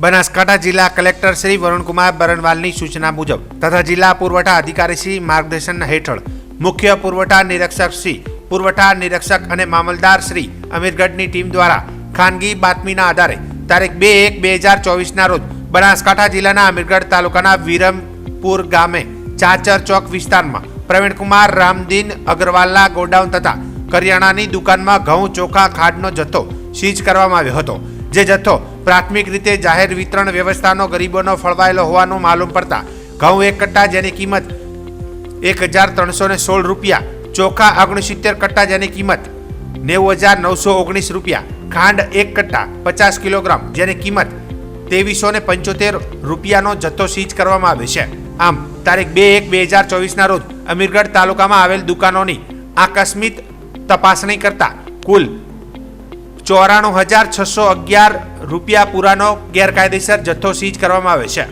બનાસકાંઠા જિલ્લા કલેક્ટર શ્રી વરુણકુમાર બરનવાલની સૂચના મુજબ તથા જિલ્લા પુરવઠા અધિકારી શ્રી માર્ગદર્શન હેઠળ મુખ્ય પુરવઠા નિરીક્ષક શ્રી, પુરવઠા નિરીક્ષક અને મામલતદાર શ્રી અમીરગઢની ટીમ દ્વારા ખાનગી બાતમીના આધારે તારીખ 2/1/2024 રોજ બનાસકાંઠા જિલ્લાના અમીરગઢ તાલુકાના વિરમપુર ગામે ચાચર ચોક વિસ્તારમાં પ્રવીણકુમાર રામદીન અગ્રવાલના ગોડાઉન તથા કરિયાણાની દુકાનમાં ઘઉં, ચોખા, ખાંડનો જથ્થો સીઝ કરવામાં આવ્યો હતો, જે જથ્થો પ્રાથમિક રીતે જાહેર વિતરણ વ્યવસ્થાનો ગરીબોનો ફળવાયેલો હોવાનું માલુમ પડતા ઘઉં 1 કટ્ટા જેની કિંમત 1316 રૂપિયા, ચોખા 69 કટ્ટા જેની કિંમત 90919 રૂપિયા, ખાંડ 1 કટ્ટા 50 કિલોગ્રામ જેની કિંમત 2375 રૂપિયાનો જથ્થો સીઝ કરવામાં આવ્યો છે. આમ તારીખ 2/1/2024 રોજ અમીરગઢ તાલુકામાં આવેલ દુકાનોની આકસ્મિક તપાસણી કરતા કુલ 94611 રૂપિયા પૂરાનો ગેરકાયદેસર જથ્થો સીઝ કરવામાં આવ્યો છે.